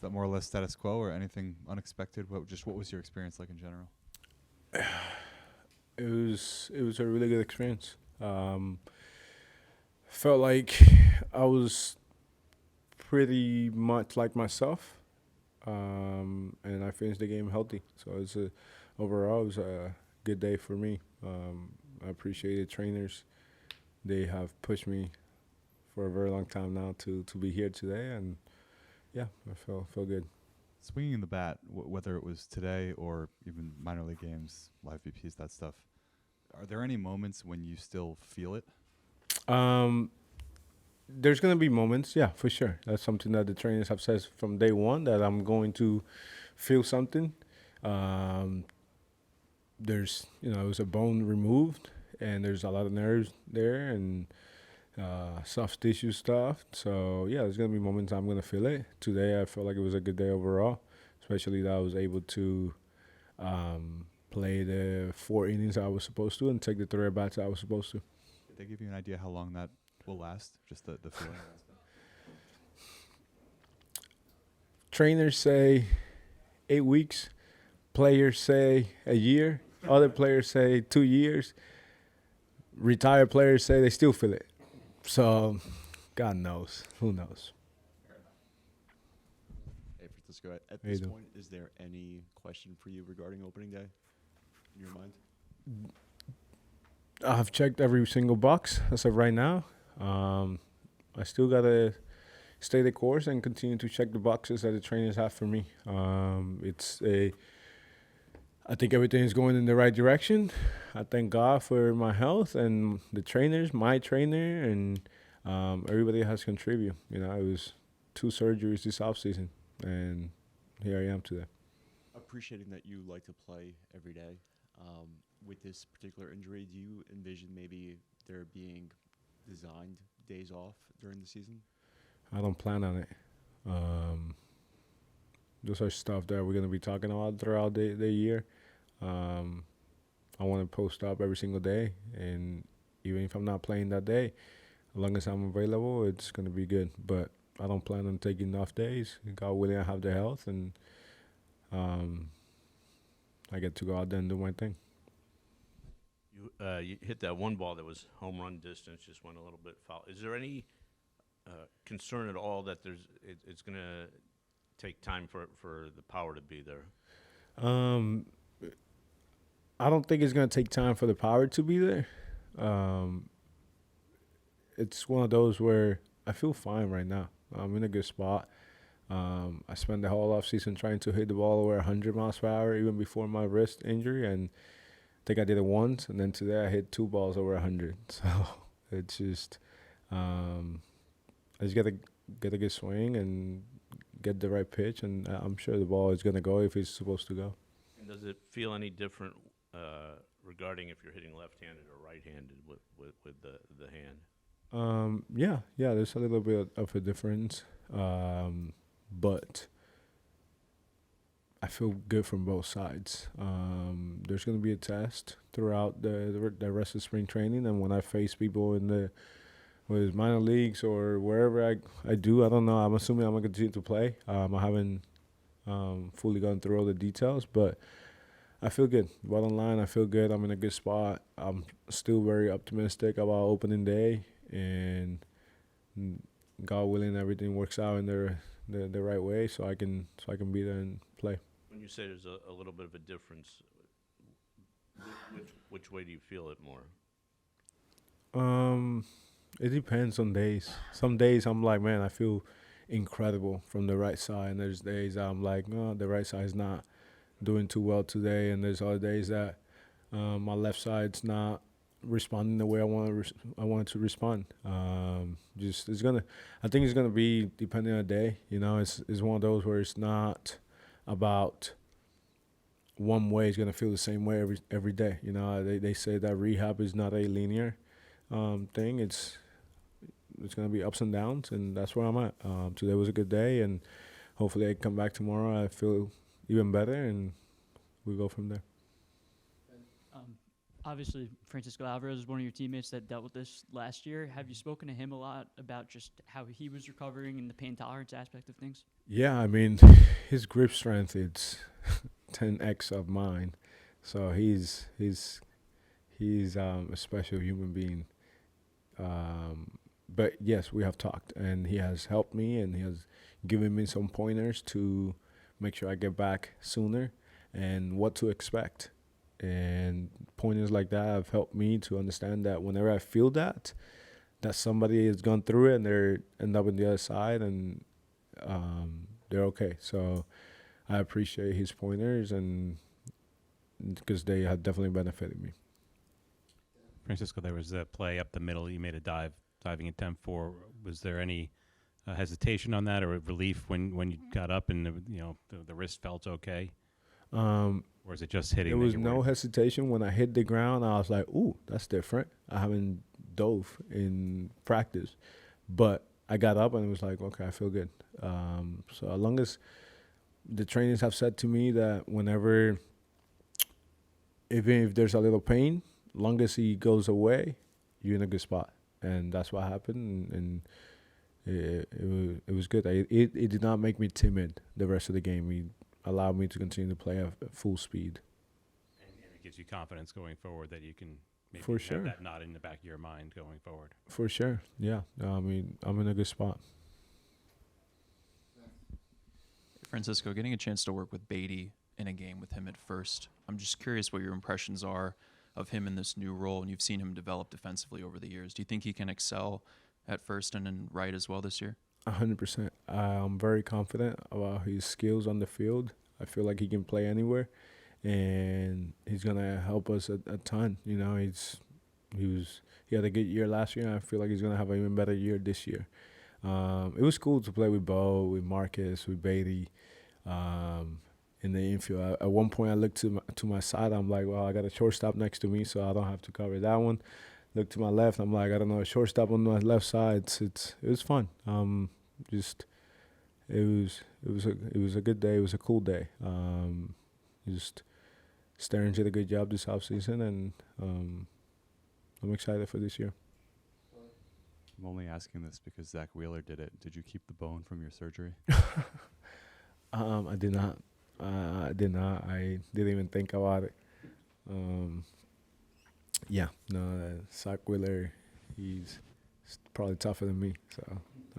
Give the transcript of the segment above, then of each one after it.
Is that more or less status quo or anything unexpected? What was your experience like in general? It was a really good experience. Felt like I was pretty much like myself, and I finished the game healthy. So overall it was a good day for me. I appreciate the trainers. They have pushed me for a very long time now to be here today, and yeah, I feel good. Swinging the bat, whether it was today or even minor league games, live VPs, that stuff. Are there any moments when you still feel it? Um, there's gonna be moments, yeah, for sure. That's something that the trainers have said from day one that I'm going to feel something. Um, it was a bone removed, and there's a lot of nerves there and soft tissue stuff. So yeah, there's gonna be moments I'm gonna feel it. Today, I felt like it was a good day overall, especially that I was able to play the 4 innings I was supposed to and take the 3 at bats I was supposed to. Did they give you an idea how long that will last? Just the feeling? Trainers say 8 weeks. Players say a year. Other players say 2 years. Retired players say they still feel it. So, God knows. Who knows? Hey, Francisco, at How you this doing? point, is there any question for you regarding opening day in your mind? I've checked every single box as of right now. I still got to stay the course and continue to check the boxes that the trainers have for me. I think everything is going in the right direction. I thank God for my health and the trainers, my trainer, and everybody has contributed. It was 2 surgeries this offseason, and here I am today. Appreciating that you like to play every day, with this particular injury, do you envision maybe there being designed days off during the season? I don't plan on it. Um, those are stuff that we're going to be talking about throughout the year. I want to post up every single day, and even if I'm not playing that day, as long as I'm available, it's going to be good. But I don't plan on taking off days. God willing, I have the health, and I get to go out there and do my thing. You hit that one ball that was home run distance, just went a little bit foul. Is there any concern at all that it's going to take time for the power to be there? I don't think it's going to take time for the power to be there. It's one of those where I feel fine right now. I'm in a good spot. I spent the whole offseason trying to hit the ball over 100 miles per hour, even before my wrist injury, and I think I did it once, and then today I hit 2 balls over 100. So it's just, I just got to get a good swing and get the right pitch, and I'm sure the ball is going to go if it's supposed to go. And does it feel any different regarding if you're hitting left-handed or right-handed with the hand? Yeah, there's a little bit of a difference, but I feel good from both sides. There's going to be a test throughout the rest of spring training, and when I face people with minor leagues or wherever I don't know. I'm assuming I'm going to continue to play. I haven't fully gone through all the details, but I feel good. Bottom line, I feel good. I'm in a good spot. I'm still very optimistic about opening day, and God willing, everything works out in the right way, so I can be there and play. When you say there's a little bit of a difference, which way do you feel it more? It depends on days. Some days I'm like, man, I feel incredible from the right side, and there's days I'm like, no, the right side's not doing too well today, and there's other days that my left side's not responding the way I want it to respond. I think it's gonna be depending on the day. It's one of those where it's not about one way. It's gonna feel the same way every day. They say that rehab is not a linear thing. It's gonna be ups and downs, and that's where I'm at. Today was a good day, and hopefully I come back tomorrow. I feel even better, and we go from there. Obviously, Francisco Alvarez is one of your teammates that dealt with this last year. Have you spoken to him a lot about just how he was recovering and the pain tolerance aspect of things? Yeah, I mean, his grip strength is 10x of mine, so he's a special human being. But yes, we have talked, and he has helped me, and he has given me some pointers to make sure I get back sooner and what to expect. And pointers like that have helped me to understand that whenever I feel that somebody has gone through it and they're end up on the other side, and they're okay. So I appreciate his pointers, and because they have definitely benefited me. Francisco, there was a play up the middle. You made a diving attempt for. Was there any hesitation on that, or relief when you got up and the wrist felt okay? Or is it just hitting? There was no hesitation when I hit the ground. I was like, "Ooh, that's different." I haven't dove in practice, but I got up and it was like, "Okay, I feel good." So as long as the trainers have said to me that whenever, even if there's a little pain, long as he goes away, you're in a good spot, and that's what happened. And it was good. It did not make me timid the rest of the game. It allowed me to continue to play at full speed. And it gives you confidence going forward that you can maybe For have sure. that not in the back of your mind going forward. For sure, yeah. I mean, I'm in a good spot. Francisco, getting a chance to work with Beatty in a game with him at first, I'm just curious what your impressions are of him in this new role, and you've seen him develop defensively over the years. Do you think he can excel at first and in right as well this year? 100%. I'm very confident about his skills on the field. I feel like he can play anywhere, and he's gonna help us a ton. You know, he had a good year last year, and I feel like he's gonna have an even better year this year. It was cool to play with Bo, with Marcus, with Beatty, in the infield. At one point, I looked to my side. I'm like, well, I got a shortstop next to me, so I don't have to cover that one. Look to my left. I'm like, I don't know, a shortstop on my left side. It was fun. It was a good day. It was a cool day. Just Sterns did a good job this offseason, and I'm excited for this year. I'm only asking this because Zach Wheeler did it. Did you keep the bone from your surgery? I did not. I did not. I didn't even think about it. Zach Wheeler, he's probably tougher than me. So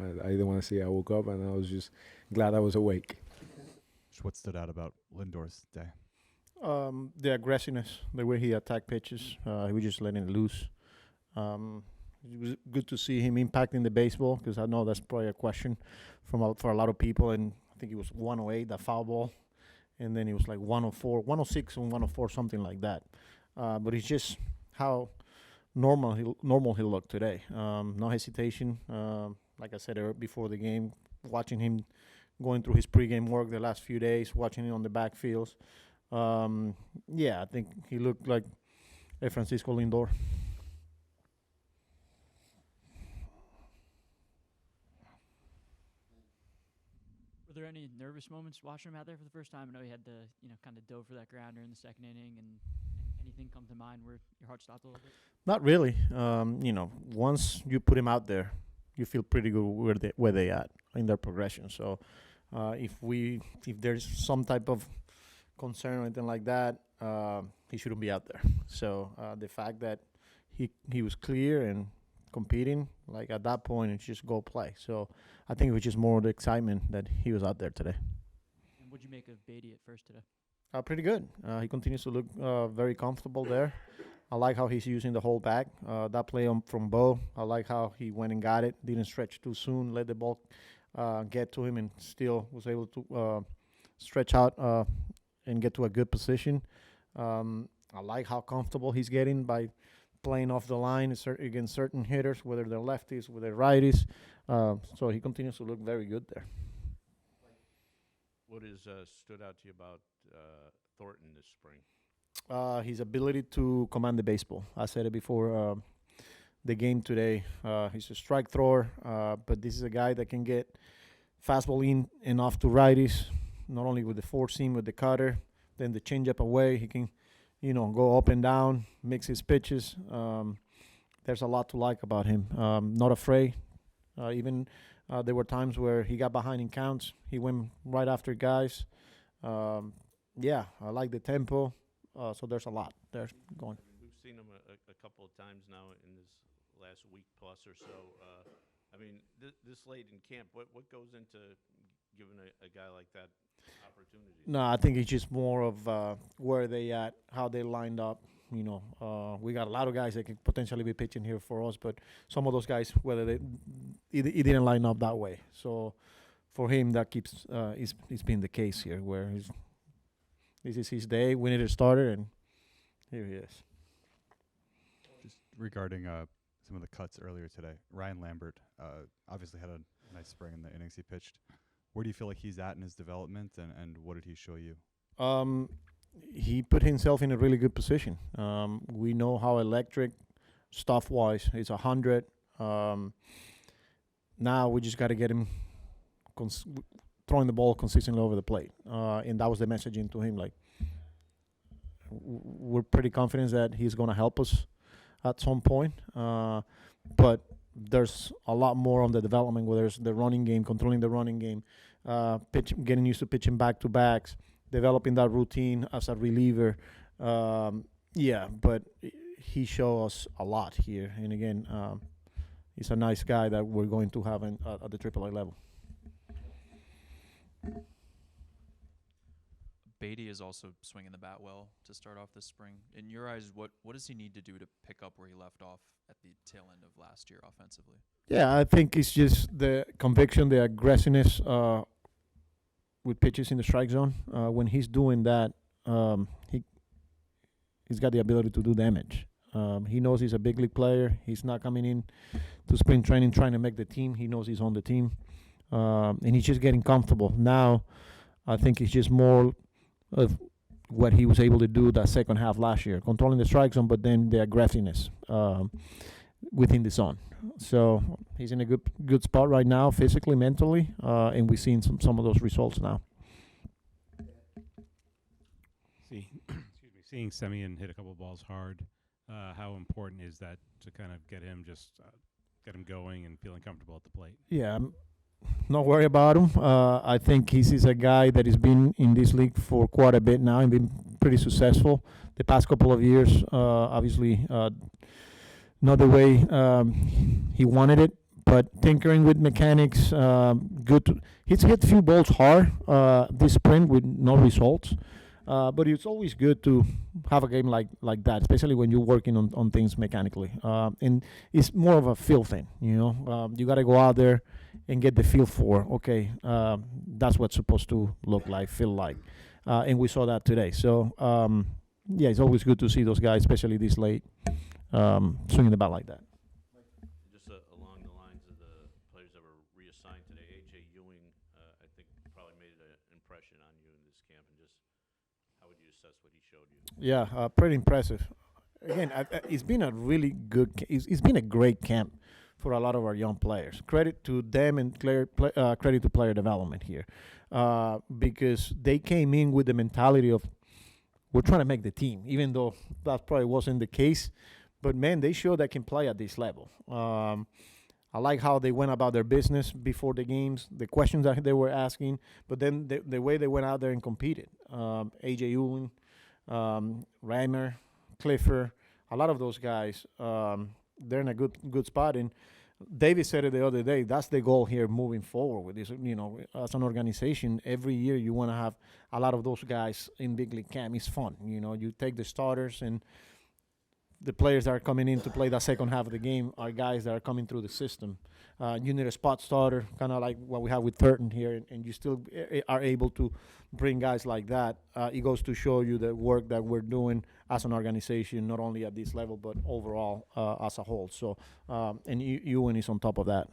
I didn't want to see. I woke up and I was just glad I was awake. What stood out about Lindor's day? The aggressiveness, the way he attacked pitches. He was just letting it loose. It was good to see him impacting the baseball, because I know that's probably a question for a lot of people. And I think it was 108, that foul ball, and then it was like 104, 106 and 104, something like that. But it's just how normal he looked today. No hesitation. Like I said before the game, watching him going through his pregame work the last few days, watching him on the backfields. I think he looked like a Francisco Lindor. Were there any nervous moments watching him out there for the first time? I know he had to, kind of dove for that grounder in the second inning, and anything come to mind where your heart stopped a little bit? Not really. Once you put him out there, you feel pretty good where they at in their progression. So, if there's some type of concern or anything like that, he shouldn't be out there. So the fact that he was clear and competing, like at that point, it's just go play. So I think it was just more the excitement that he was out there today. And what'd you make of Beatty at first today? Pretty good. He continues to look very comfortable there. I like how he's using the whole back. That play from Bo, I like how he went and got it, didn't stretch too soon, let the ball get to him, and still was able to stretch out and get to a good position. I like how comfortable he's getting by playing off the line against certain hitters, whether they're lefties, whether they're righties. So he continues to look very good there. What has stood out to you about Thornton this spring? His ability to command the baseball. I said it before the game today. He's a strike thrower, but this is a guy that can get fastball in and off to righties, not only with the four seam, with the cutter, then the changeup away. He can go up and down, mix his pitches. There's a lot to like about him. Not afraid. Even there were times where he got behind in counts. He went right after guys. Yeah, I like the tempo. So there's a lot there going. We've seen him a couple of times now in this last week plus or so. I mean, this late in camp, what goes into giving a guy like that opportunity? No, I think it's just more of where they at, how they lined up. We got a lot of guys that could potentially be pitching here for us, but some of those guys, whether it didn't line up that way. So for him, that keeps it's been the case here, where this is his day. We need to start it, and here he is. Just regarding some of the cuts earlier today, Ryan Lambert obviously had a nice spring in the innings he pitched. Where do you feel like he's at in his development, and what did he show you? He put himself in a really good position. We know how electric, stuff-wise, is 100. Now we just got to get him throwing the ball consistently over the plate. And that was the messaging to him. Like, we're pretty confident that he's going to help us at some point. But there's a lot more on the development, where there's the running game, controlling the running game, getting used to pitching back-to-backs, developing that routine as a reliever. Yeah, but he showed us a lot here. And again, he's a nice guy that we're going to have at the AAA level. Beatty is also swinging the bat well to start off this spring. In your eyes, what does he need to do to pick up where he left off at the tail end of last year offensively? Yeah, I think it's just the conviction, the aggressiveness with pitches in the strike zone. When he's doing that, he's got the ability to do damage. He knows he's a big league player. He's not coming in to spring training trying to make the team. He knows he's on the team. And he's just getting comfortable. Now, I think it's just more of what he was able to do that second half last year, controlling the strike zone, but then the aggressiveness within the zone. So he's in a good spot right now, physically, mentally, and we've seen some of those results now. Seeing Semien hit a couple balls hard, how important is that to kind of get him going and feeling comfortable at the plate? Yeah, I'm not worried about him. I think he's a guy that has been in this league for quite a bit now and been pretty successful the past couple of years. Obviously, not the way he wanted it, but tinkering with mechanics, good. He's hit a few balls hard this spring with no results. But it's always good to have a game like that, especially when you're working on things mechanically. And it's more of a feel thing, You got to go out there and get the feel for, okay, that's what's supposed to look like, feel like. And we saw that today. So, yeah, it's always good to see those guys, especially this late, swinging the bat like that. Just along the lines of the players that were reassigned today, A.J. Ewing, I think probably made an impression on you in this camp, and just how would you assess what he showed you? Yeah, pretty impressive. Again, it's been a really good. It's been a great camp for a lot of our young players. Credit to them and credit to player development here, because they came in with the mentality of we're trying to make the team, even though that probably wasn't the case. But man, they showed they can play at this level. I like how they went about their business before the games, the questions that they were asking, but then the way they went out there and competed. A.J. Ewing, Reimer, Clifford, a lot of those guys, they're in a good spot. And David said it the other day, that's the goal here moving forward with this. As an organization, every year you want to have a lot of those guys in big league camp. It's fun. You take the starters, and the players that are coming in to play that second half of the game are guys that are coming through the system. You need a spot starter, kind of like what we have with Thurton here, and you still are able to bring guys like that. It goes to show you the work that we're doing as an organization, not only at this level, but overall as a whole. So, and Ewan is on top of that.